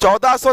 1400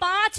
5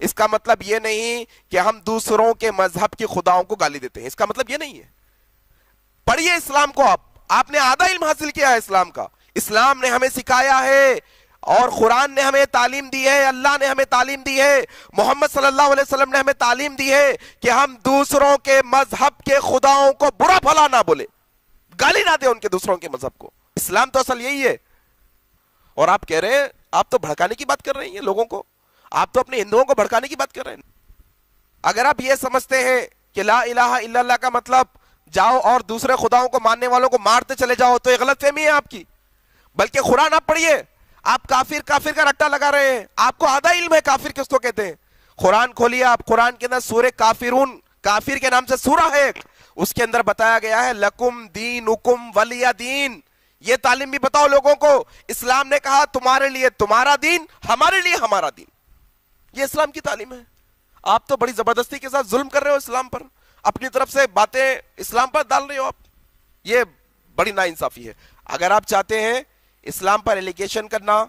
اس کا مطلب یہ نہیں کہ ہم دوسروں کے مذہب کی خداؤں کو گالی دیتے ہیں، اس کا مطلب یہ نہیں ہے۔ پڑھیے اسلام کو، آپ نے آدھا علم حاصل کیا ہے اسلام کا، اسلام نے ہمیں سکھایا ہے اور قرآن نے ہمیں تعلیم دی ہے، اللہ نے ہمیں تعلیم دی ہے، محمد صلی اللہ علیہ وسلم نے ہمیں تعلیم دی ہے کہ ہم دوسروں کے مذہب کے خداؤں کو برا بھلا نہ بولے، گالی نہ دیں ان کے دوسروں کے مذہب کو۔ اسلام تو اصل یہی ہے۔ اور آپ کہہ رہے ہیں، آپ تو بھڑکانے کی بات کر رہے ہیں لوگوں کو، آپ تو اپنے ہندوؤں کو بھڑکانے کی بات کر رہے ہیں۔ اگر آپ یہ سمجھتے ہیں کہ لا الہ الا اللہ کا مطلب جاؤ اور دوسرے خداؤں کو ماننے والوں کو مارتے چلے جاؤ، تو یہ غلط فہمی ہے آپ کی۔ بلکہ قرآن آپ پڑھیے، آپ کافر کافر کا رٹا لگا رہے ہیں، آپ کو آدھا علم ہے کافر کس کو کہتے ہیں۔ قرآن کھولیے آپ، قرآن کے اندر سورہ کافرون، کافر کے نام سے سورہ ہے، اس کے اندر بتایا گیا ہے لکم دینکم ولی دین۔ یہ تعلیم بھی بتاؤ لوگوں کو، اسلام نے کہا تمہارے لیے تمہارا دین، ہمارے لیے ہمارا دین، یہ اسلام کی تعلیم ہے۔ آپ تو بڑی زبردستی کے ساتھ ظلم کر رہے ہو اسلام پر، اپنی طرف سے باتیں اسلام پر ڈال رہے ہو آپ، یہ بڑی ناانصافی ہے۔ اگر آپ چاہتے ہیں اسلام پر ایلیگیشن کرنا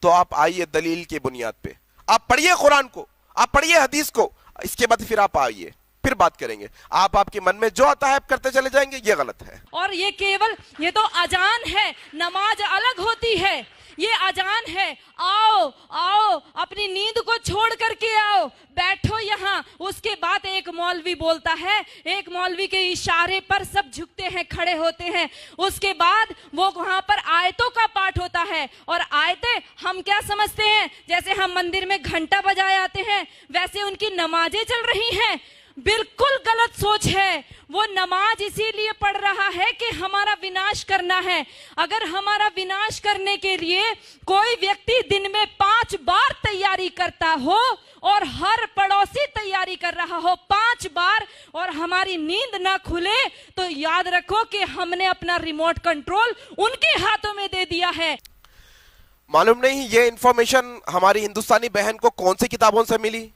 تو آپ آئیے دلیل کی بنیاد پہ، آپ پڑھیے قرآن کو، آپ پڑھیے حدیث کو، اس کے بعد پھر آپ آئیے، پھر بات کریں گے۔ آپ کے من میں جو آتا ہے آپ کرتے چلے جائیں گے، یہ غلط ہے۔ اور یہ تو اذان ہے، نماز الگ ہوتی ہے، یہ اذان ہے، آؤ آؤ اپنی نیند کو چھوڑ کر کے آؤ، بیٹھو یہاں۔ اس کے بعد ایک مولوی بولتا ہے، ایک مولوی کے اشارے پر سب جھکتے ہیں، کھڑے ہوتے ہیں، اس کے بعد وہ وہاں پر آیتوں کا پاٹھ ہوتا ہے، اور آیتیں ہم کیا سمجھتے ہیں، جیسے ہم مندر میں گھنٹا بجائے آتے ہیں ویسے ان کی نمازیں چل رہی ہیں۔ بالکل غلط سوچ ہے۔ وہ نماز اسی لیے پڑھ رہا ہے کہ ہمارا وناش کرنا ہے۔ اگر ہمارا وناش کرنے کے لیے کوئی ویکتی دن میں 5 بار تیاری کرتا ہو اور ہر پڑوسی تیاری کر رہا ہو 5 بار، اور ہماری نیند نہ کھلے، تو یاد رکھو کہ ہم نے اپنا ریموٹ کنٹرول ان کے ہاتھوں میں دے دیا ہے۔ معلوم نہیں یہ انفارمیشن ہماری ہندوستانی بہن کو کون سی کتابوں سے ملی،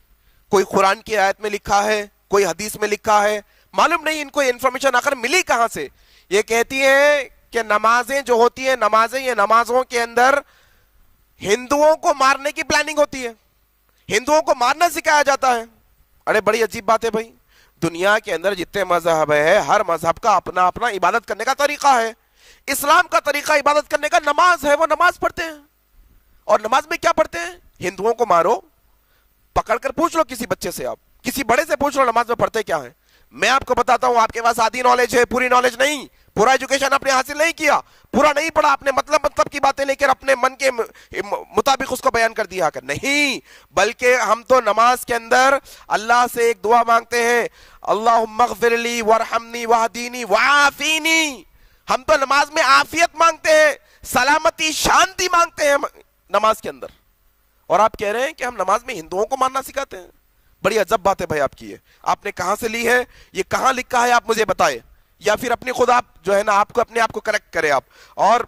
کوئی قرآن کی آیت میں لکھا ہے، کوئی حدیث میں لکھا ہے، معلوم نہیں ان کو انفارمیشن آخر ملی کہاں سے۔ یہ کہتی ہے کہ نمازیں جو ہوتی ہیں، نمازیں، یہ نمازوں کے اندر ہندوؤں کو مارنے کی پلاننگ ہوتی ہے، ہندوؤں کو مارنا سکھایا جاتا ہے۔ ارے بڑی عجیب بات ہے بھائی، دنیا کے اندر جتنے مذہب ہے، ہر مذہب کا اپنا اپنا عبادت کرنے کا طریقہ ہے۔ اسلام کا طریقہ عبادت کرنے کا نماز ہے، وہ نماز پڑھتے ہیں، اور نماز میں کیا پڑھتے ہیں؟ ہندوؤں کو مارو، پکڑ کر پوچھ لو کسی بچے سے، آپ کسی بڑے سے پوچھ لو نماز میں پڑھتے کیا ہیں۔ میں آپ کو بتاتا ہوں، آپ کے پاس آدھی نالج ہے، پوری نالج نہیں، پورا ایجوکیشن آپ نے حاصل نہیں کیا، پورا نہیں پڑھا، آپ نے مطلب کی باتیں لے کر اپنے من کے مطابق اس کو بیان کر دیا کر نہیں، بلکہ ہم تو نماز کے اندر اللہ سے ایک دعا مانگتے ہیں، اللہم اغفر لی وارحمنی واہدینی وعافینی۔ ہم تو نماز میں عافیت مانگتے ہیں، سلامتی، شانتی مانگتے ہیں نماز کے اندر، اور آپ کہہ رہے ہیں کہ ہم نماز میں ہندوؤں کو ماننا سکھاتے ہیں۔ بڑی عجب بات ہے بھائی آپ کی، آپ نے کہاں سے لی ہے، یہ کہاں لکھا ہے، آپ مجھے بتائیں، یا پھر اپنی خود آپ جو ہے نا آپ کو اپنے آپ کو کریکٹ کرے آپ۔ اور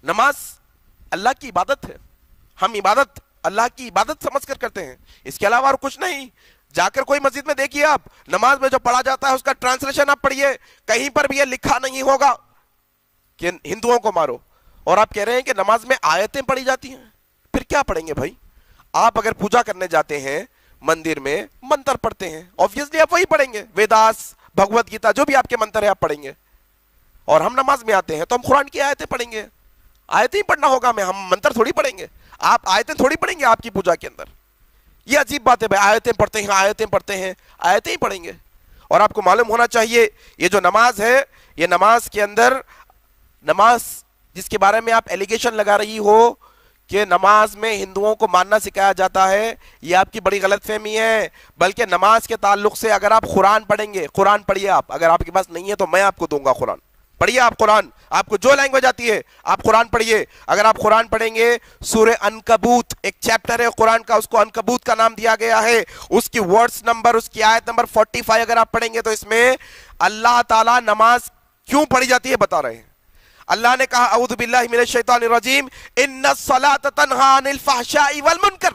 نماز اللہ کی عبادت ہے، ہم عبادت اللہ کی عبادت سمجھ کر کرتے ہیں، اس کے علاوہ اور کچھ نہیں۔ جا کر کوئی مسجد میں دیکھیے آپ، نماز میں جو پڑھا جاتا ہے اس کا ٹرانسلیشن آپ پڑھیے، کہیں پر بھی یہ لکھا نہیں ہوگا کہ ہندوؤں کو مارو، اور آپ کہہ رہے ہیں کہ نماز میں آیتیں پڑھی جاتی ہیں۔ پھر کیا پڑھیں گے بھائی؟ آپ اگر پوجا کرنے جاتے ہیں مندر میں، منتر پڑھتے ہیں، obviously آپ وہی پڑھیں گے، ویداس، بھگوت گیتا، جو بھی آپ کے منتر ہے آپ پڑھیں گے۔ اور ہم نماز میں آتے ہیں تو ہم قرآن کی آیتیں پڑھیں گے، آیتیں ہی پڑھنا ہوگا ہمیں، ہم منتر تھوڑی پڑھیں گے، آپ آیتیں تھوڑی پڑھیں گے آپ کی پوجا کے اندر۔ یہ عجیب بات ہے بھائی، آیتیں پڑھتے ہیں، آیتیں پڑھتے ہیں، آیتیں ہی پڑھیں گے۔ اور آپ کو معلوم ہونا چاہیے یہ جو نماز ہے، یہ نماز کے اندر، نماز جس کے بارے میں آپ ایلیگیشن لگا رہی ہو کہ نماز میں ہندوؤں کو ماننا سکھایا جاتا ہے، یہ آپ کی بڑی غلط فہمی ہے۔ بلکہ نماز کے تعلق سے اگر آپ قرآن پڑھیں گے، قرآن پڑھیے آپ، اگر آپ کے پاس نہیں ہے تو میں آپ کو دوں گا قرآن، پڑھیے آپ قرآن، آپ کو جو لینگویج آتی ہے آپ قرآن پڑھیے۔ اگر آپ قرآن پڑھیں گے، سورہ عنکبوت ایک چیپٹر ہے قرآن کا، اس کو عنکبوت کا نام دیا گیا ہے، اس کی ورڈز نمبر، اس کی آیت نمبر 45 اگر آپ پڑھیں گے تو اس میں اللہ تعالیٰ نماز کیوں پڑھی جاتی ہے بتا رہے ہیں۔ اللہ نے کہا اعوذ باللہ من الشیطان الرجیم ان الصلاۃ تنہی عن الفحشاء والمنکر۔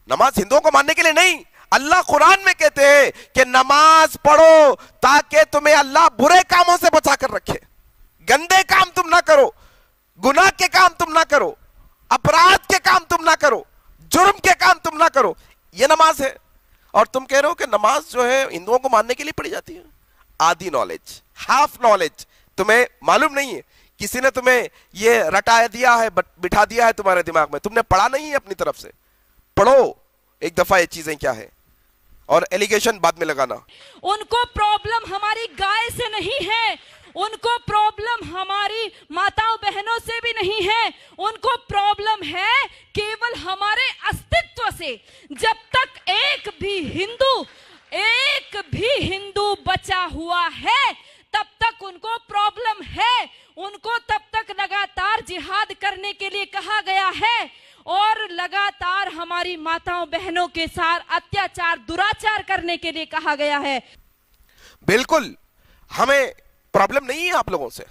نماز ہندوؤں کو ماننے کے لیے نہیں، اللہ قرآن میں کہتے ہیں کہ نماز پڑھو تاکہ تمہیں اللہ برے کاموں سے بچا کر رکھے، گندے کام تم نہ کرو، گناہ کے کام تم نہ کرو، اپرادھ کے کام تم نہ کرو، جرم کے کام تم نہ کرو۔ یہ نماز ہے. اور تم کہہ رہے ہو کہ نماز جو ہے ہندوؤں کو ماننے کے لیے پڑھی جاتی ہے. آدھی نالج، ہاف نالج. تمہیں معلوم نہیں ہے، کسی نے تمہیں یہ رٹا دیا ہے، بٹھا دیا ہے تمہارے دماغ میں، تم نے پڑھا نہیں ہے اپنی طرف سے. پڑھو ایک دفعہ یہ چیزیں کیا ہے، اور ایلیگیشن بعد میں لگانا. ان کو پرابلم ہماری گائے سے نہیں ہے، ان کو پرابلم ہماری ماتاؤں بہنوں سے بھی نہیں ہے، ان کو پرابلم ہے کیول ہمارے استتو سے. جب تک ایک بھی ہندو بچا ہوا ہے تب تک ان کو پرابلم ہے. ان کو تب تک لگاتار جہاد کرنے کے لیے کہا گیا ہے اور لگاتار ہماری ماتاؤں بہنوں کے ساتھ اتیاچار دراچار کرنے کے لیے کہا گیا ہے. بالکل ہمیں پرابلم نہیں ہے آپ لوگوں سے،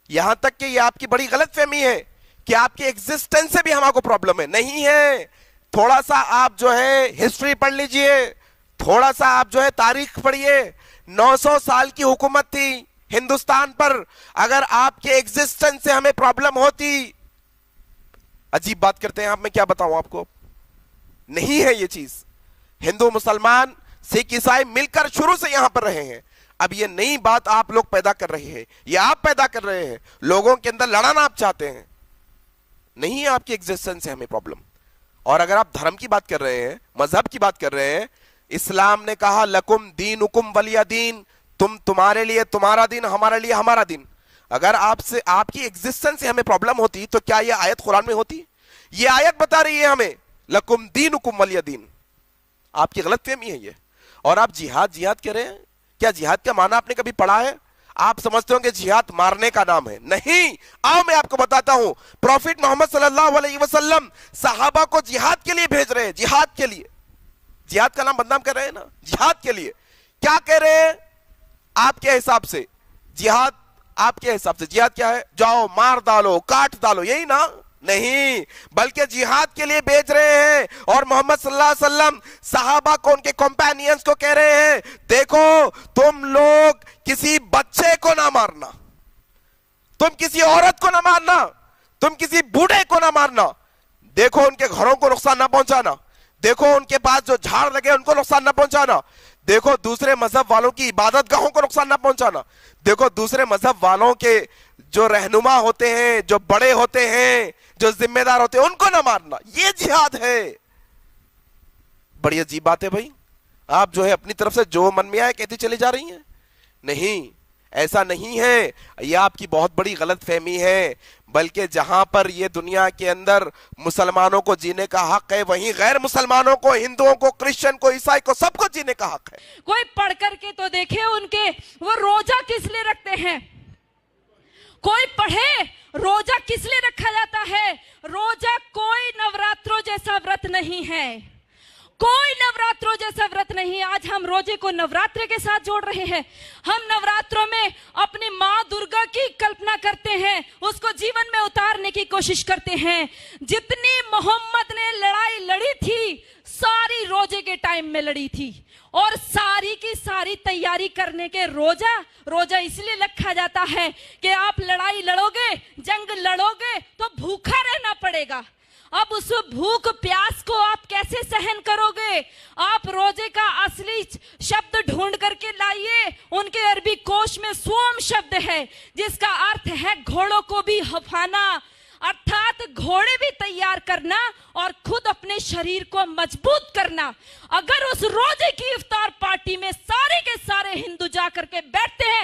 یہاں تک کہ یہ آپ کی بڑی غلط فہمی ہے کہ آپ کی ایگزسٹنس سے بھی ہمارے کو پرابلم ہے. نہیں ہے. تھوڑا سا آپ جو ہے ہسٹری پڑھ لیجئے، تھوڑا سا آپ جو ہے تاریخ پڑھیے. 900 سال کی حکومت تھی ہندوستان پر. اگر آپ کے ایگزسٹنس سے ہمیں پرابلم ہوتی، عجیب بات کرتے ہیں آپ، میں کیا بتاؤں آپ کو. نہیں ہے یہ چیز. ہندو مسلمان سکھ عیسائی مل کر شروع سے یہاں پر رہے ہیں. اب یہ نئی بات آپ لوگ پیدا کر رہے ہیں، یہ آپ پیدا کر رہے ہیں، لوگوں کے اندر لڑانا آپ چاہتے ہیں. نہیں ہے آپ کی ایگزسٹنس سے ہمیں پرابلم. اور اگر آپ دھرم کی بات کر رہے ہیں، مذہب کی بات کر رہے ہیں، اسلام نے کہا لکم دینکم ولی دین، تمہارے لیے تمہارا دین، ہمارے لیے ہمارا دین. اگر آپ کی ایگزسٹنس سے ہمیں پرابلم ہوتی تو کیا یہ آیت قرآن میں ہوتی؟ یہ آیت بتا رہی ہے ہمیں لکم دینکم ولی دین. آپ کی غلط فہمی ہے یہ. اور آپ جہاد کہہ رہے ہیں. کیا جہاد کا معنی آپ نے کبھی پڑھا ہے؟ آپ سمجھتے ہوں کہ جہاد مارنے کا نام ہے. نہیں. آؤ میں آپ کو بتاتا ہوں. پروفیٹ محمد صلی اللہ علیہ وسلم صحابہ کو جہاد کے لیے بھیج رہے ہیں. جہاد کے لیے. جہاد کا نام بدنام کر رہے ہیں نا. جہاد کے لیے کیا کہہ رہے ہیں آپ کے حساب سے؟ جہاد آپ کے حساب سے جہاد کیا ہے؟ جاؤ مار ڈالو، کاٹ ڈالو، یہی نا؟ نہیں، بلکہ جہاد کے لیے بیچ رہے ہیں. اور محمد صلی اللہ علیہ وسلم صحابہ کو، ان کے کمپینینز کو کہہ رہے ہیں دیکھو تم لوگ کسی بچے کو نہ مارنا، تم کسی عورت کو نہ مارنا، تم کسی بوڑھے کو نہ مارنا، دیکھو ان کے گھروں کو نقصان نہ پہنچانا، دیکھو ان کے پاس جو جھاڑ لگے ان کو نقصان نہ پہنچانا، دیکھو دوسرے مذہب والوں کی عبادت گاہوں کو نقصان نہ پہنچانا، دیکھو دوسرے مذہب والوں کے جو رہنما ہوتے ہیں، جو بڑے ہوتے ہیں، جو ذمہ دار ہوتے ہیں، ان کو نہ مارنا. یہ جہاد ہے. بڑی عجیب بات ہے بھائی. آپ جو ہے اپنی طرف سے جو من میں آئے کہتی چلی جا رہی ہیں. نہیں، ایسا نہیں ہے. یہ آپ کی بہت بڑی غلط فہمی ہے. بلکہ جہاں پر یہ دنیا کے اندر مسلمانوں کو جینے کا حق ہے، وہیں غیر مسلمانوں کو، ہندوؤں کو، کرسچن کو، عیسائی کو، سب کو جینے کا حق ہے. کوئی پڑھ کر کے تو دیکھے ان کے وہ روزہ کس لیے رکھتے ہیں. کوئی پڑھے روزہ کس لیے رکھا جاتا ہے. روزہ کوئی نوراتروں جیسا ورت نہیں ہے، کوئی نوراتروں جیسا ورت نہیں. آج ہم روزے کو نوراترے کے ساتھ جوڑ رہے ہیں. ہم نوراتروں میں اپنی ماں درگا کی کلپنا کرتے ہیں، اس کو جیون میں اتارنے کی کوشش کرتے ہیں. جتنی محمد نے لڑائی لڑی تھی ساری روزے کے ٹائم میں لڑی تھی. اور ساری کی ساری تیاری کرنے کے روزہ اس لیے رکھا جاتا ہے کہ آپ لڑائی لڑو گے، جنگ لڑو گے تو بھوکا رہنا پڑے گا. اب اس بھوک پیاس کو آپ کیسے سہن کرو گے؟ آپ روزے کا اصلی شبد ڈھونڈ کر کے لائیے. ان کے عربی کوش میں سوم شبد ہے جس کا ارتھ ہے گھوڑوں کو بھی ہفانا، ارتھات گھوڑے بھی تیار کرنا اور خود اپنے شریر کو مضبوط کرنا. اگر اس روزے کی افطار پارٹی میں سارے کے سارے ہندو جا کر کے بیٹھتے ہیں،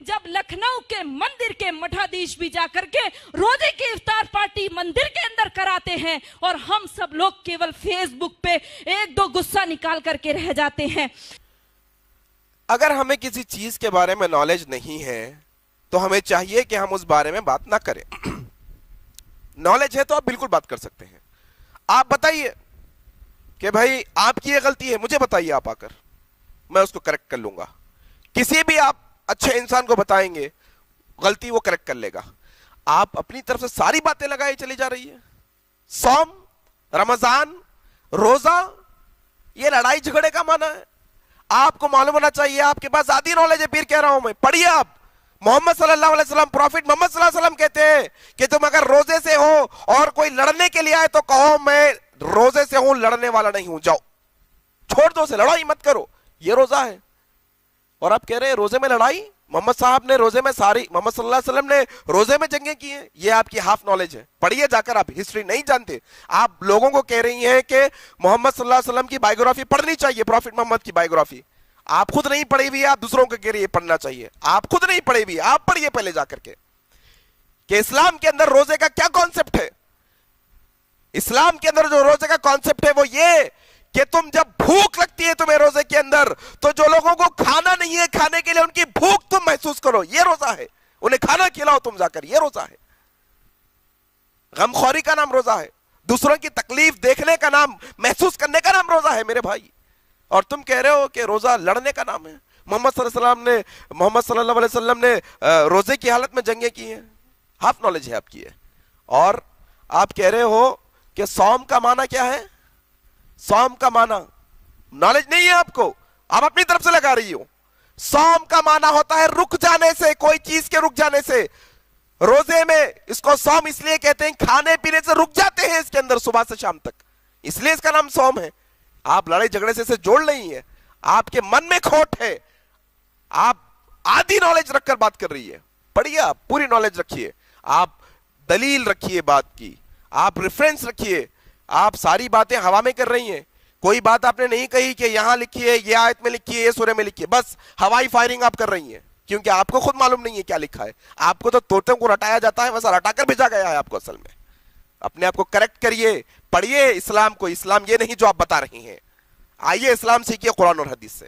جب لکھنؤ کے مندر کے مٹھادھیش بھی جا کر کے روزے کی افطار پارٹی مندر کے اندر کراتے ہیں اور ہم سب لوگ کیول فیس بک پہ ایک دو غصہ نکال کر کے رہ جاتے ہیں. اگر ہمیں کسی چیز کے بارے میں نالج نہیں ہے تو ہمیں چاہیے کہ ہم اس بارے میں بات نہ کریں. نالج ہے تو آپ بالکل بات کر سکتے ہیں. آپ بتائیے کہ بھائی آپ کی یہ غلطی ہے، مجھے بتائیے آپ آ کر، میں اس کو کریکٹ کر لوں گا. کسی بھی آپ اچھے انسان کو بتائیں گے غلطی وہ کریکٹ کر لے گا. آپ اپنی طرف سے ساری باتیں لگائی چلی جا رہی ہے. صوم، رمضان، روزہ، یہ لڑائی جھگڑے کا معنی ہے. آپ کو معلوم ہونا چاہیے. آپ کے پاس آدھی نالج ہے، پھر کہہ رہا ہوں میں. پڑھیے آپ. محمد صلی اللہ علیہ وسلم، پروفیٹ محمد صلی اللہ علیہ وسلم کہتے ہیں کہ تم اگر روزے سے ہو اور کوئی لڑنے کے لیے آئے تو کہو میں روزے سے ہوں لڑنے والا نہیں ہوں، جاؤ چھوڑ دو، سے لڑائی مت کرو، یہ روزہ ہے۔ اور آپ کہہ رہے ہیں روزے میں لڑائی؟ محمد صاحب نے روزے میں محمد صلی اللہ علیہ وسلم نے روزے میں جنگیں کی ہیں، یہ آپ کی ہاف نالج ہے، پڑھیے جا کر، آپ ہسٹری نہیں جانتے۔ آپ لوگوں کو کہہ رہی ہیں کہ محمد صلی اللہ علیہ وسلم کی بائیوگرافی پڑھنی چاہیے، پروفٹ محمد کی بائیوگرافی۔ آپ خود نہیں پڑھی ہوئی، آپ دوسروں کو کہہ رہی ہے پڑھنا چاہیے، آپ خود نہیں پڑھی ہوئی، آپ پڑھیے پہلے جا کر کے کہ اسلام کے اندر روزے کا کیا کانسیپٹ ہے۔ اسلام کے اندر جو روزے کا کانسیپٹ ہے وہ یہ کہ تم جب بھوک لگتی ہے تمہیں روزے کے اندر، تو جو لوگوں کو کھانا نہیں ہے کھانے کے لیے ان کی بھوک تم محسوس کرو، یہ روزہ ہے۔ انہیں کھانا کھلاؤ تم جا کر، یہ روزہ ہے۔ غمخوری کا نام روزہ ہے، دوسروں کی تکلیف دیکھنے کا نام، محسوس کرنے کا نام روزہ ہے میرے بھائی۔ اور تم کہہ رہے ہو کہ روزہ لڑنے کا نام ہے۔ محمد صلی اللہ علیہ وسلم نے روزے کی حالت میں جنگیں کی ہیں، ہاف نالج ہے آپ کی ہے۔ اور آپ کہہ رہے ہو کہ صوم کا معنی کیا ہے؟ صوم کا معنی نالج نہیں ہے آپ کو، آپ اپنی طرف سے لگا رہی ہو۔ صوم کا معنی ہوتا ہے رک جانے سے، کوئی چیز کے رک جانے سے۔ روزے میں اس کو صوم اس لیے کہتے ہیں، کھانے پینے سے رک جاتے ہیں اس کے اندر صبح سے شام تک، اس لیے اس کا نام صوم ہے۔ آپ لڑائی جھگڑے سے اسے جوڑ نہیں ہے، آپ کے من میں کھوٹ ہے، آپ آدھی نالج رکھ کر بات کر رہی ہے۔ پڑھیے، آپ پوری نالج رکھیے، آپ دلیل رکھیے بات کی، آپ ریفرنس رکھیے۔ آپ ساری باتیں ہوا میں کر رہی ہیں، کوئی بات آپ نے نہیں کہی کہ یہاں لکھی ہے، یہ آیت میں لکھی ہے، یہ سورہ میں لکھی ہے، بس ہوائی فائرنگ آپ کر رہی ہیں، کیونکہ آپ کو خود معلوم نہیں ہے کیا لکھا ہے۔ آپ کو تو طوطوں کو رٹایا جاتا ہے، ویسا رٹا کر بھیجا گیا ہے آپ کو۔ اصل میں اپنے آپ کو کریکٹ کریے، پڑھیے اسلام کو، اسلام یہ نہیں جو آپ بتا رہی ہیں۔ آئیے اسلام سیکھیے قرآن اور حدیث سے۔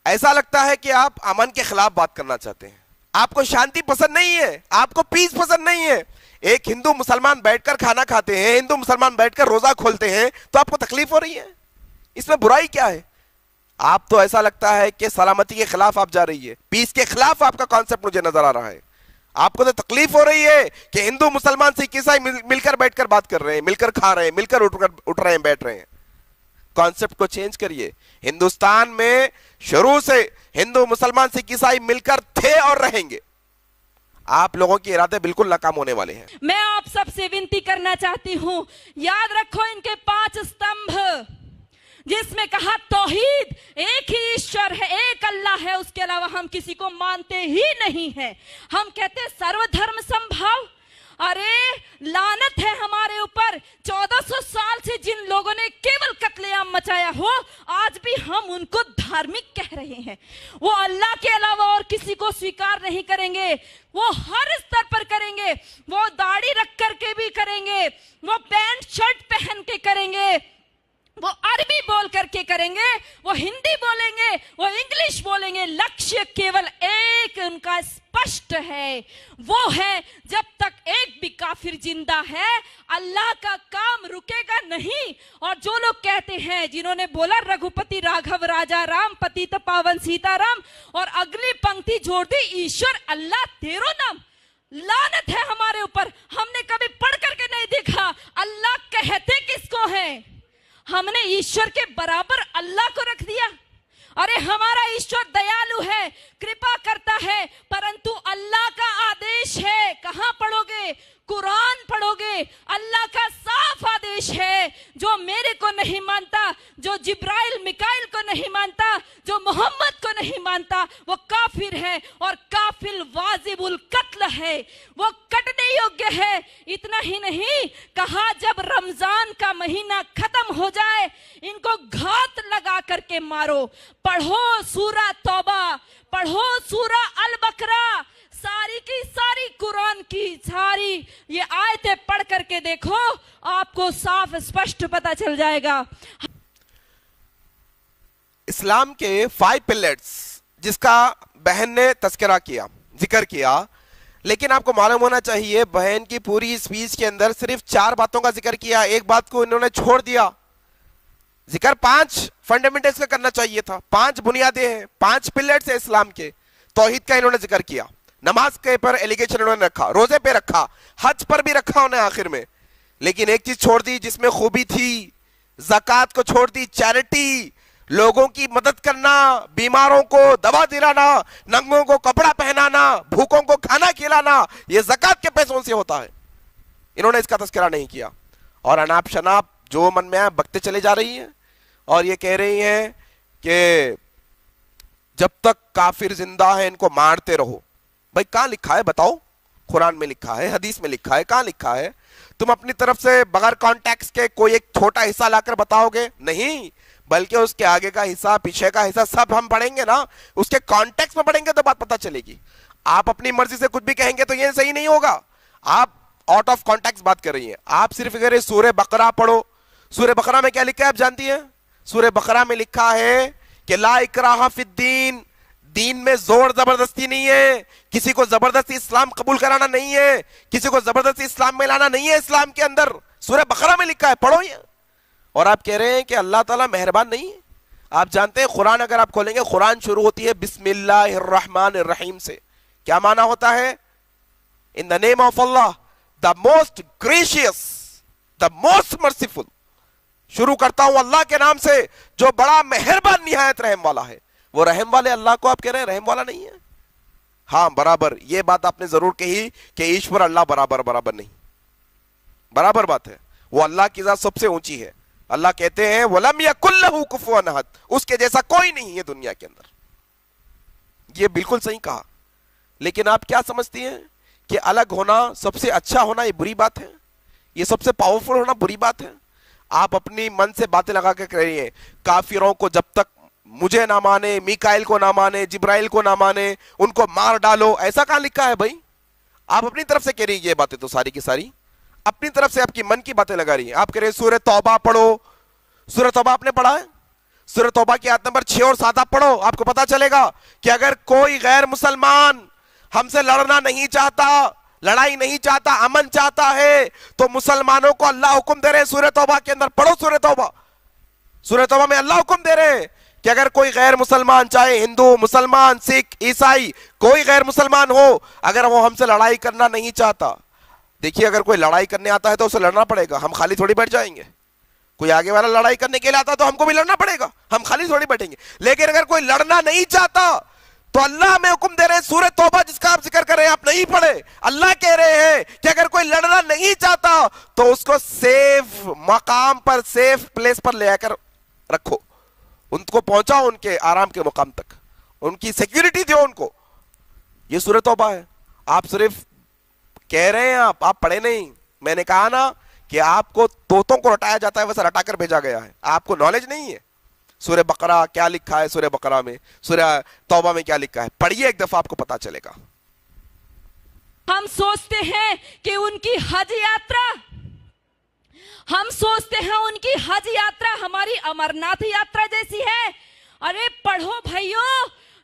ایسا لگتا ہے کہ آپ امن کے خلاف بات کرنا چاہتے ہیں، آپ کو شانتی پسند نہیں ہے، آپ کو پیس پسند نہیں ہے۔ ایک ہندو مسلمان بیٹھ کر کھانا کھاتے ہیں، ہندو مسلمان بیٹھ کر روزہ کھولتے ہیں، تو آپ کو تکلیف ہو رہی ہے؟ اس میں برائی کیا ہے؟ آپ تو ایسا لگتا ہے کہ سلامتی کے خلاف آپ جا رہی ہے، پیس کے خلاف آپ کا کانسیپٹ مجھے نظر آ رہا ہے۔ آپ کو تو تکلیف ہو رہی ہے کہ ہندو مسلمان سکھ عیسائی مل کر بیٹھ کر بات کر رہے ہیں، مل کر کھا رہے ہیں، مل کر اٹھ رہے ہیں، بیٹھ رہے ہیں۔ کانسیپٹ کو چینج کریے۔ ہندوستان میں شروع سے ہندو مسلمان سکھ عیسائی مل کر تھے اور رہیں گے۔ آپ لوگوں کے ارادے بالکل ناکام ہونے والے ہیں۔ میں آپ سب سے ونتی کرنا چاہتی ہوں، یاد رکھو ان کے 5 استمبھ، جس میں کہا توحید، ایک ہی ایشور ہے، ایک اللہ ہے، اس کے علاوہ ہم کسی کو مانتے ہی نہیں ہیں۔ ہم کہتے ہیں سرو دھرم سمبھاو، ارے لعنت ہے ہمارے اوپر، 1400 سال سے جن لوگوں نے کیول قتل عام مچایا ہو، آج بھی ہم ان کو دھارمک کہہ رہے ہیں۔ وہ اللہ کے علاوہ اور کسی کو سویکار نہیں کریں گے، وہ ہر استر پر کریں گے، وہ داڑھی رکھ کر کے بھی کریں گے، وہ پینٹ شرٹ پہن کے کریں گے، وہ عربی بول کر کے کریں گے، وہ ہندی بولیں گے، وہ انگلش بولیں گے، لکشیہ کیول ایک ان کا اسپشٹ ہے، وہ ہے جب تک ایک بھی کافر زندہ ہے اللہ کا کام رکے گا نہیں۔ اور جو لوگ کہتے ہیں، جنہوں نے بولا رگھوپتی راگھو راجا رام پتیت پاون سیتا رام، اور اگلی پنکتی جوڑ دی ایشور اللہ تیرو نام، لعنت ہے ہمارے اوپر۔ ہم نے کبھی پڑھ کر کے نہیں دیکھا اللہ کہتے کس کو ہے، ہم نے ایشور کے برابر اللہ کو رکھ دیا۔ ارے ہمارا ایشور دیالو ہے، کرپا کرتا ہے، پرنتو اللہ کا آدیش ہے، کہاں پڑھو گے؟ قرآن پڑھو گے، اللہ کا صاف آدیش ہے، جو میرے کو نہیں مانتا، جو جبرائیل میکائیل کو نہیں مانتا، جو محمد کو نہیں مانتا، وہ کافر ہے، اور کافر واجب القتل ہے، وہ کٹنے یوگیہ ہے۔ اتنا ہی نہیں کہا جب رمضان کا مہینہ ختم ہو جائے ان کو گھات لگا کر کے مارو۔ پڑھو سورہ توبہ، پڑھو سورہ البقرہ، ساری کی ساری قرآن کی ساری یہ آیتیں پڑھ کر کے دیکھو، آپ کو صاف اسپشٹ پتا چل جائے گا۔ اسلام کے 5 پلرز جس کا بہن نے تذکرہ کیا، ذکر کیا، لیکن آپ کو معلوم ہونا چاہیے بہن کی پوری اسپیچ کے اندر صرف 4 باتوں کا ذکر کیا، ایک بات کو انہوں نے چھوڑ دیا۔ ذکر 5 فنڈامنٹلز کا کرنا چاہیے تھا، 5 بنیادیں ہیں، 5 پلرز ہیں اسلام کے۔ توحید کا انہوں نے ذکر کیا، نماز کے پر ایلیگیشن انہوں نے رکھا، روزے پہ رکھا، حج پر بھی رکھا انہیں آخر میں، لیکن ایک چیز چھوڑ دی جس میں خوبی تھی، زکوٰۃ کو چھوڑ دی، چیریٹی، لوگوں کی مدد کرنا، بیماروں کو دوا دلانا، ننگوں کو کپڑا پہنانا، بھوکوں کو کھانا کھلانا، یہ زکوٰۃ کے پیسوں سے ہوتا ہے۔ انہوں نے اس کا تذکرہ نہیں کیا، اور اناپ شناپ جو من میں آیا بکتے چلے جا رہی ہیں اور یہ کہہ رہی ہیں کہ جب تک کافر زندہ ہے ان کو مارتے رہو. بھائی کہاں لکھا ہے بتاؤ؟ قرآن میں لکھا ہے, حدیث میں لکھا ہے, کہاں لکھا ہے؟ تم اپنی طرف سے بغیر کانٹیکس کے کوئی ایک چھوٹا حصہ لا کر بتاؤ گے؟ نہیں, بلکہ اس کے آگے کا حصہ, پیچھے کا حصہ سب ہم پڑھیں گے نا, اس کے کانٹیکس میں پڑھیں گے تو بات پتہ چلے گی. آپ اپنی مرضی سے کچھ بھی کہیں گے تو یہ صحیح نہیں ہوگا. آپ آؤٹ آف کانٹیکس بات کر رہی ہیں. آپ صرف اگر سورہ بقرہ پڑھو, سورہ بقرہ میں کیا لکھا ہے آپ جانتی ہیں؟ سورہ بقرہ میں لکھا ہے کہ لا اکراہ فی الدین, دین میں زور زبردستی نہیں ہے, کسی کو زبردستی اسلام قبول کرانا نہیں ہے, کسی کو زبردستی اسلام میں لانا نہیں ہے. اسلام کے اندر سورہ بقرہ میں لکھا ہے, پڑھو یہ. اور آپ کہہ رہے ہیں کہ اللہ تعالیٰ مہربان نہیں ہے. آپ جانتے ہیں قرآن اگر آپ کھولیں گے, قرآن شروع ہوتی ہے بسم اللہ الرحمن الرحیم سے. کیا معنی ہوتا ہے؟ In the name of Allah, the most gracious, the most merciful. شروع کرتا ہوں اللہ کے نام سے جو بڑا مہربان نہایت رحم والا ہے. وہ رحم والے اللہ کو آپ کہہ رہے ہیں رحم والا نہیں ہے؟ ہاں برابر, یہ بات آپ نے ضرور کہی کہ ایشور اللہ برابر نہیں. برابر بات ہے, وہ اللہ کی ذات سب سے اونچی ہے. اللہ کہتے ہیں وَلَمْ يَكُنْ لَهُ كُفُوًا أَحَدٌ, اس کے جیسا کوئی نہیں ہے دنیا کے اندر. یہ بالکل صحیح کہا. لیکن آپ کیا سمجھتی ہیں کہ الگ ہونا, سب سے اچھا ہونا یہ بری بات ہے؟ یہ سب سے پاورفل ہونا بری بات ہے؟ آپ اپنی من سے باتیں لگا کے کہہ رہی ہیں کافروں کو جب تک مجھے نہ مانے, میکائیل کو نہ مانے, جبرائیل کو نہ مانے, ان کو مار ڈالو. ایسا کہاں لکھا ہے بھائی؟ آپ اپنی طرف سے کہہ رہی ہیں یہ باتیں, تو ساری کی ساری اپنی طرف سے آپ کی من کی باتیں لگا رہی ہیں. آپ کہہ رہے ہیں سورہ توبہ پڑھو. سورہ توبہ آپ نے پڑھا ہے؟ سورہ توبہ کی آیت نمبر 6 اور 7 آپ پڑھو, آپ کو پتا چلے گا کہ اگر کوئی غیر مسلمان ہم سے لڑنا نہیں چاہتا, لڑائی نہیں چاہتا, امن چاہتا ہے, تو مسلمانوں کو اللہ حکم دے رہے ہیں سورہ توبہ کے اندر. پڑھو سورہ توبہ. سورہ توبہ میں اللہ حکم دے رہے ہیں کہ اگر کوئی غیر مسلمان, چاہے ہندو, مسلمان, سکھ, عیسائی, کوئی غیر مسلمان ہو, اگر وہ ہم سے لڑائی کرنا نہیں چاہتا. دیکھیے اگر کوئی لڑائی کرنے آتا ہے تو اسے لڑنا پڑے گا, ہم خالی تھوڑی بیٹھ جائیں گے. کوئی آگے والا لڑائی کرنے کے لیے آتا تو ہم کو بھی لڑنا پڑے گا, ہم خالی تھوڑی بیٹھیں گے. لیکن اگر کوئی لڑنا نہیں چاہتا تو اللہ ہمیں حکم دے رہے ہیں سورہ توبہ جس کا آپ ذکر کر رہے ہیں, آپ نہیں پڑھے. اللہ کہہ رہے ہیں کہ اگر کوئی لڑنا نہیں چاہتا تو اس کو سیف مقام پر, سیف پلیس پر لے آ کر رکھو, ان کو پہنچاؤ ان کے آرام کے مقام تک, ان کی سیکیورٹی دو ان کو. یہ سورہ توبہ ہے. آپ صرف کہہ رہے ہیں, آپ پڑھے نہیں. میں نے کہا نا کہ آپ کو طوطوں کو رٹایا جاتا ہے ویسا رٹا کر بھیجا گیا ہے, آپ کو نالج نہیں ہے. سورہ بقرہ کیا لکھا ہے, سورہ بقرہ میں, سورہ توبہ میں کیا لکھا ہے, پڑھیے ایک دفعہ آپ کو پتا چلے گا. ہم سوچتے ہیں کہ ان کی حج یاترا, ہم سوچتے ہیں ان کی حج یاترا ہماری امرناتھ یاترا جیسی ہے. ارے پڑھو بھائیو,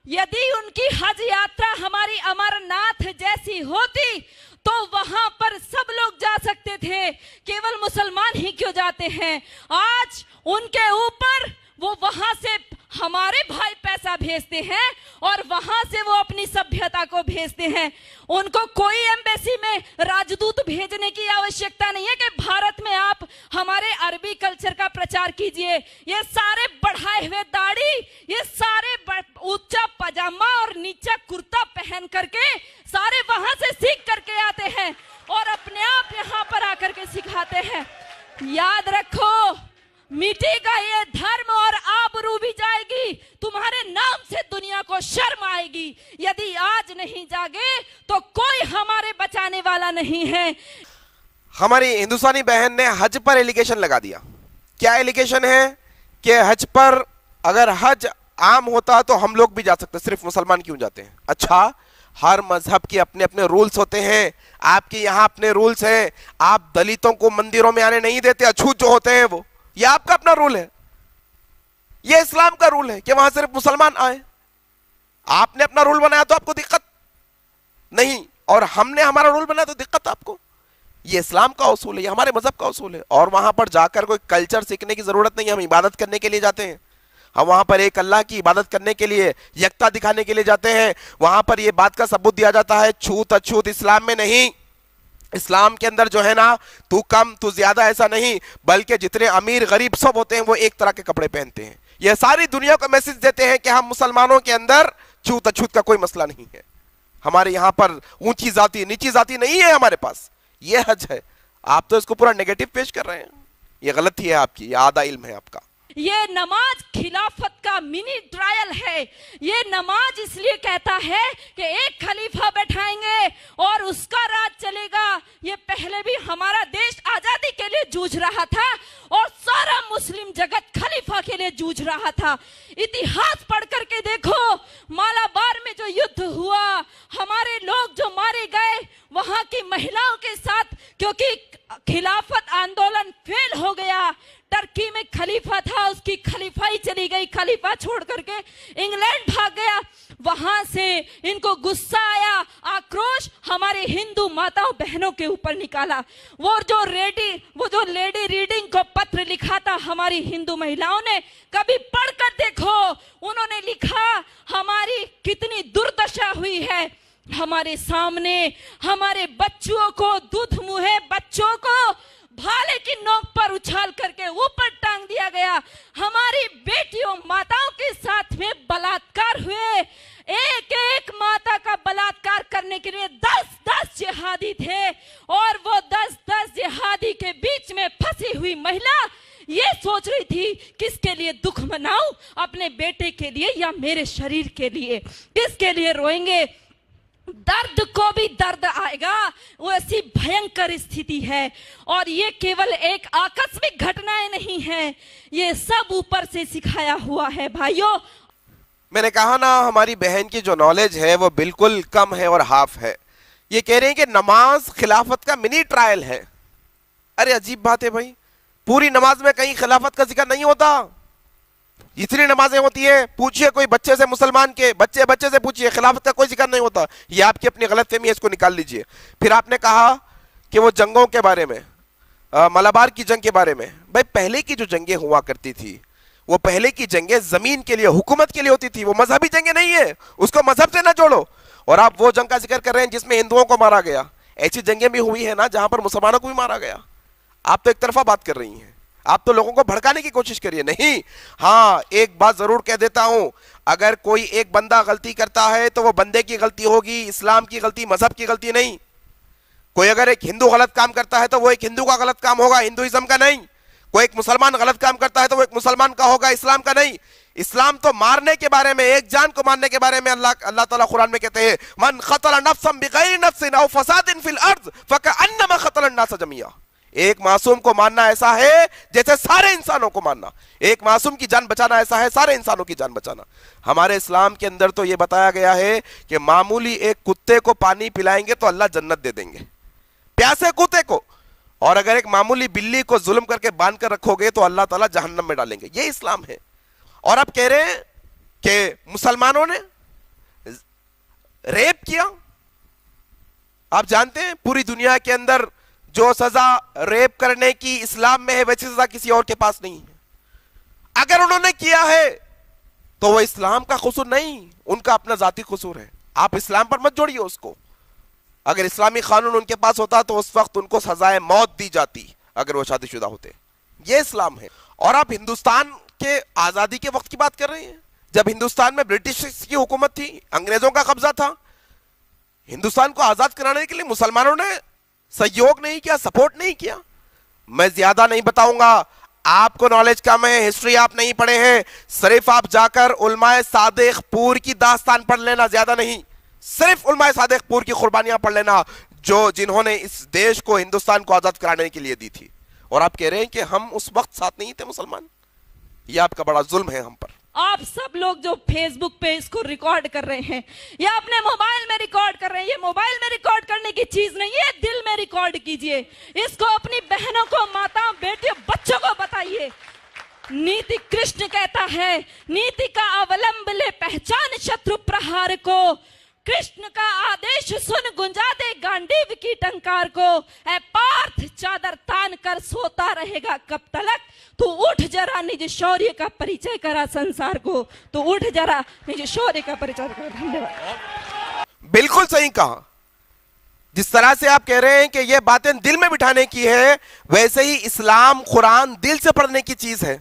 یدی ان کی حج یاترا ہماری امرناتھ جیسی ہوتی تو وہاں پر سب لوگ جا سکتے تھے, کیول مسلمان ہی کیوں جاتے ہیں؟ آج ان کے اوپر وہ وہاں سے ہمارے بھائی پیسہ بھیجتے ہیں اور وہاں سے وہ اپنی سبھیتا کو بھیجتے ہیں. ان کو کوئی ایمبیسی میں راجدوت بھیجنے کی آوشکتا نہیں ہے کہ بھارت میں آپ ہمارے عربی کلچر کا پرچار کیجئے. یہ سارے بڑھائے ہوئے داڑھی, یہ سارے اونچا پاجامہ اور نیچا کرتا پہن کر کے سارے وہاں سے سیکھ کر کے آتے ہیں اور اپنے آپ یہاں پر آ کر کے سکھاتے ہیں. یاد رکھو, مٹی کا یہ دھرم اور آبرو بھی جائے گی, تمہارے نام سے دنیا کو شرم آئے گی. یدی آج نہیں جاگے تو کوئی ہمارے بچانے والا نہیں ہے. ہماری ہندوستانی بہن نے حج پر ایلیگیشن لگا دیا. کیا ایلیگیشن ہے کہ حج پر اگر حج عام ہوتا تو ہم لوگ بھی جا سکتے, صرف مسلمان کیوں جاتے ہیں؟ اچھا, ہر مذہب کے اپنے اپنے رولز ہوتے ہیں. آپ کے یہاں اپنے رولز ہیں. آپ دلتوں کو مندروں میں آنے نہیں دیتے, اچھوت جو ہوتے ہیں وہ, یہ آپ کا اپنا رول ہے. یہ اسلام کا رول ہے کہ وہاں صرف مسلمان آئے. آپ نے اپنا رول بنایا تو آپ کو دقت نہیں, اور ہم نے ہمارا رول بنایا تو دقت آپ کو. یہ اسلام کا اصول ہے, یہ ہمارے مذہب کا اصول ہے. اور وہاں پر جا کر کوئی کلچر سیکھنے کی ضرورت نہیں ہے. ہم عبادت کرنے کے لیے جاتے ہیں, ہم وہاں پر ایک اللہ کی عبادت کرنے کے لیے, یکتا دکھانے کے لیے جاتے ہیں. وہاں پر یہ بات کا ثبوت دیا جاتا ہے چھوت اچھوت اسلام میں نہیں. اسلام کے اندر جو ہے نا, تو کم تو زیادہ ایسا نہیں, بلکہ جتنے امیر غریب سب ہوتے ہیں وہ ایک طرح کے کپڑے پہنتے ہیں. یہ ساری دنیا کو میسج دیتے ہیں کہ ہم مسلمانوں کے اندر چھوت اچھوت کا کوئی مسئلہ نہیں ہے. ہمارے یہاں پر اونچی ذاتی نیچی ذاتی نہیں ہے ہمارے پاس. یہ حج ہے. آپ تو اس کو پورا نیگیٹو پیش کر رہے ہیں. یہ غلطی ہے آپ کی, یہ آدھا علم ہے آپ کا. یہ نماز خلافت کا منی ٹرائل ہے. یہ نماز اس لیے کہتا ہے کہ ایک خلیفہ بیٹھائیں گے اور اس کا راج چلے گا. یہ پہلے بھی ہمارا دیش آزادی کے لیے جوجھ رہا تھا اور سارا مسلم جگت خلیفہ کے لیے جوجھ رہا تھا. اتہاس پڑھ کر کے دیکھو, مالابار میں جو یدھ ہوا, ہمارے لوگ جو مارے گئے, وہاں کی مہیلاؤں کے ساتھ, کیونکہ خلافت آندولن فیل ہو گیا. ترکی میں خلیفہ تھا, اس کی خلیفائی چلی گئی, خلیفہ چھوڑ کر کے انگلینڈ بھاگ گیا. وہاں سے ان کو غصہ آیا, آکروش ہمارے ہندو ماتاؤں بہنوں کے اوپر نکالا. وہ جو لیڈی ریڈنگ کو پتر لکھا تھا ہماری ہندو مہیلاؤں نے, کبھی پڑھ کر دیکھو. انہوں نے لکھا ہماری کتنی دردشا ہوئی ہے. ہمارے سامنے ہمارے بچوں کو, دودھ منہے بچوں کو بھالے کی نوک پر اچھال کر کے اوپر ٹانگ دیا گیا. ہماری بیٹیوں ماتاؤں کے ساتھ میں بلاತ್ಕಾರ ہوئے. ایک ایک ماتا کا بلاತ್ಕಾರ کرنے کے لیے 10 جہادی تھے, اور وہ 10 جہادی کے بیچ میں پھنسی ہوئی مہیلا یہ سوچ رہی تھی کس کے لیے دکھ مناؤں, اپنے بیٹے کے لیے یا میرے شریر کے لیے, کس کے لیے روئیں گے. درد کو بھی درد آئے گا, وہ ایسی بھینکر استھتی ہے. اور یہ کیول ایک آکسمک گھٹنائیں نہیں ہیں, یہ سب اوپر سے سکھایا ہوا ہے. بھائیوں, میں نے کہا نا, ہماری بہن کی جو نالج ہے وہ بالکل کم ہے اور ہاف ہے. یہ کہہ رہے ہیں کہ نماز خلافت کا منی ٹرائل ہے. ارے عجیب بات ہے بھائی, پوری نماز میں کہیں خلافت کا ذکر نہیں ہوتا. جتنی نمازیں ہوتی ہیں پوچھئے کوئی بچے سے, مسلمان کے بچے سے پوچھئے, خلافت کا کوئی ذکر نہیں ہوتا. یہ آپ کی اپنی غلط فہمی ہے, اس کو نکال لیجئے. پھر آپ نے کہا کہ وہ جنگوں کے بارے میں, ملابار کی جنگ کے بارے میں. بھائی پہلے کی جو جنگیں ہوا کرتی تھی, وہ پہلے کی جنگیں زمین کے لیے, حکومت کے لیے ہوتی تھی. وہ مذہبی جنگیں نہیں ہیں, اس کو مذہب سے نہ جوڑو. اور آپ وہ جنگ کا ذکر کر رہے ہیں جس میں ہندوؤں کو مارا گیا. ایسی جنگیں بھی ہوئی ہیں نا جہاں پر مسلمانوں کو بھی مارا گیا. آپ تو ایک طرفہ بات کر رہی ہیں, آپ تو لوگوں کو بھڑکانے کی کوشش کریے. نہیں, ہاں ایک بات ضرور کہہ دیتا ہوں, اگر کوئی ایک بندہ غلطی کرتا ہے تو وہ بندے کی غلطی ہوگی, اسلام کی غلطی, مذہب کی غلطی نہیں. کوئی اگر ایک ہندو غلط کام کرتا ہے تو وہ ایک ہندو کا غلط کام ہوگا, ہندوازم کا نہیں. کوئی ایک مسلمان غلط کام کرتا ہے تو وہ ایک مسلمان کا ہوگا, اسلام کا نہیں. اسلام تو مارنے کے بارے میں, ایک جان کو مارنے کے بارے میں اللہ تعالیٰ قرآن میں کہتے ہیں, من قتل نفسا بغیر نفس او فساد فی الارض فکأنما قتل الناس جميعا. ایک معصوم کو ماننا ایسا ہے جیسے سارے انسانوں کو ماننا. ایک معصوم کی جان بچانا ایسا ہے سارے انسانوں کی جان بچانا. ہمارے اسلام کے اندر تو یہ بتایا گیا ہے کہ معمولی ایک کتے کو پانی پلائیں گے تو اللہ جنت دے دیں گے, پیاسے کتے کو. اور اگر ایک معمولی بلی کو ظلم کر کے باندھ کر رکھو گے تو اللہ تعالیٰ جہنم میں ڈالیں گے. یہ اسلام ہے. اور اب کہہ رہے ہیں کہ مسلمانوں نے ریپ کیا. آپ جانتے ہیں پوری دنیا کے اندر جو سزا ریپ کرنے کی اسلام میں ہے ویسی سزا کسی اور کے پاس نہیں ہے. اگر انہوں نے کیا ہے تو وہ اسلام کا قصور نہیں, ان کا اپنا ذاتی قصور ہے. آپ اسلام پر مت جوڑیے اس کو. اگر اسلامی قانون ان کے پاس ہوتا تو اس وقت ان کو سزائے موت دی جاتی اگر وہ شادی شدہ ہوتے. یہ اسلام ہے. اور آپ ہندوستان کے آزادی کے وقت کی بات کر رہے ہیں, جب ہندوستان میں برٹش کی حکومت تھی, انگریزوں کا قبضہ تھا. ہندوستان کو آزاد کرانے کے لیے مسلمانوں نے سہیوگ نہیں کیا, سپورٹ نہیں کیا. میں زیادہ نہیں بتاؤں گا, آپ کو نالج کم ہے, ہسٹری آپ نہیں پڑھے ہیں. صرف آپ جا کر علماء صادق پور کی داستان پڑھ لینا, زیادہ نہیں. صرف علماء صادق پور کی قربانیاں پڑھ لینا جنہوں نے اس دیش کو, ہندوستان کو آزاد کرانے کے لیے دی تھی. اور آپ کہہ رہے ہیں کہ ہم اس وقت ساتھ نہیں تھے مسلمان. یہ آپ کا بڑا ظلم ہے ہم پر. آپ سب لوگ جو فیس بک پہ اس کو ریکارڈ کر رہے ہیں یا اپنے موبائل میں ریکارڈ کر رہے ہیں, یہ موبائل میں ریکارڈ کرنے کی چیز نہیں ہے, دل میں ریکارڈ کیجئے. اس کو اپنی بہنوں کو, ماتاؤں, بیٹیوں, بچوں کو بتائیے. نیتی کرشن کہتا ہے, نیتی کا اولمبلے پہچان شترو پرہار کو. کرشن کا آدیش سن گنجا دے گانڈیو کی ٹنکار کو. اے پارتھ چادر تان کر سوتا رہے گا کب تلک, تو اٹھ جرا نج شوریہ کا پریچے کرا سنسار کو. تو اٹھ جرا نج شوریہ کا پریچے کرا. دھنیواد. بالکل صحیح کہا. جس طرح سے آپ کہہ رہے ہیں کہ یہ باتیں دل میں بٹھانے کی ہے, ویسے ہی اسلام قرآن دل سے پڑھنے کی چیز ہے.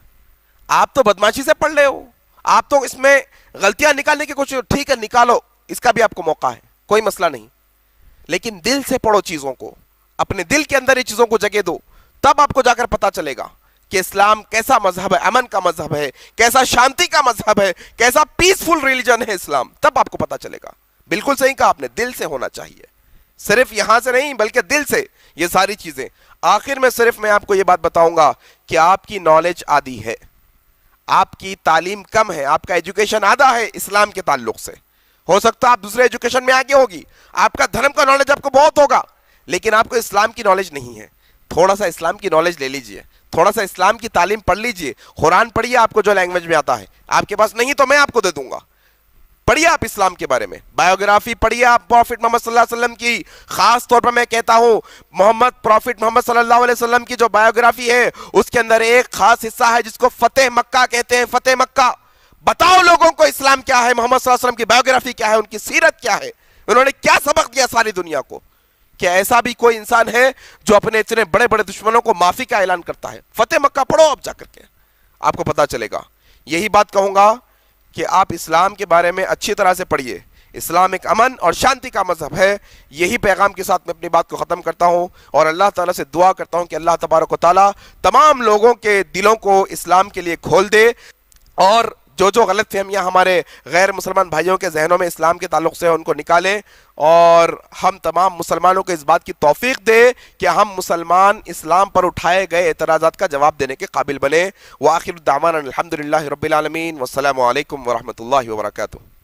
آپ تو بدماشی سے پڑھ رہے ہو, آپ تو اس میں غلطیاں نکالنے کی کوشش, ٹھیک ہے نکالو, اس کا بھی آپ کو موقع ہے, کوئی مسئلہ نہیں. لیکن دل سے پڑھو چیزوں کو, اپنے دل کے اندر یہ چیزوں کو جگہ دو, تب آپ کو جا کر پتا چلے گا کہ اسلام کیسا مذہب ہے، امن کا مذہب ہے، کیسا شانتی کا مذہب ہے، کیسا پیسفل ریلیجن ہے اسلام، تب آپ کو پتا چلے گا۔ بالکل صحیح کہا آپ نے، دل سے ہونا چاہیے، صرف یہاں سے نہیں بلکہ دل سے یہ ساری چیزیں۔ آخر میں صرف میں آپ کو یہ بات بتاؤں گا کہ آپ کی نالج آدھی ہے، آپ کی تعلیم کم ہے، آپ کا ایجوکیشن آدھا ہے اسلام کے تعلق سے۔ ہو سکتا ہے آپ دوسرے ایجوکیشن میں آگے ہوگی، آپ کا دھرم کا نالج آپ کو بہت ہوگا، لیکن آپ کو اسلام کی نالج نہیں ہے۔ تھوڑا سا اسلام کی نالج لے لیجئے، تھوڑا سا اسلام کی تعلیم پڑھ لیجئے، قرآن پڑھیے آپ کو جو لینگویج میں آتا ہے، آپ کے پاس نہیں تو میں آپ کو دے دوں گا۔ پڑھیے آپ اسلام کے بارے میں، بایوگرافی پڑھیے آپ پروفٹ محمد صلی اللہ علیہ وسلم کی۔ خاص طور پر میں کہتا ہوں پروفٹ محمد صلی اللہ علیہ وسلم کی جو بایوگرافی ہے اس کے اندر ایک خاص حصہ ہے جس کو فتح مکہ کہتے ہیں، فتح مکہ۔ بتاؤ لوگوں کو اسلام کیا ہے، محمد صلی اللہ علیہ وسلم کی بایوگرافی کیا ہے، ان کی سیرت کیا ہے، انہوں نے کیا سبق دیا ساری دنیا کو۔ کیا ایسا بھی کوئی انسان ہے جو اپنے اتنے بڑے بڑے دشمنوں کو معافی کا اعلان کرتا ہے؟ فتح مکہ پڑھو آپ جا کر کے، آپ کو پتا چلے گا۔ یہی بات کہوں گا کہ آپ اسلام کے بارے میں اچھی طرح سے پڑھیے، اسلام ایک امن اور شانتی کا مذہب ہے۔ یہی پیغام کے ساتھ میں اپنی بات کو ختم کرتا ہوں اور اللہ تعالیٰ سے دعا کرتا ہوں کہ اللہ تبارک و تعالیٰ تمام لوگوں کے دلوں کو اسلام کے لیے کھول دے، اور جو غلط فہمیاں ہمارے غیر مسلمان بھائیوں کے ذہنوں میں اسلام کے تعلق سے ان کو نکالیں، اور ہم تمام مسلمانوں کو اس بات کی توفیق دے کہ ہم مسلمان اسلام پر اٹھائے گئے اعتراضات کا جواب دینے کے قابل بنے۔ وآخر دعوانا الحمدللہ رب العالمین، والسلام علیکم ورحمۃ اللہ وبرکاتہ۔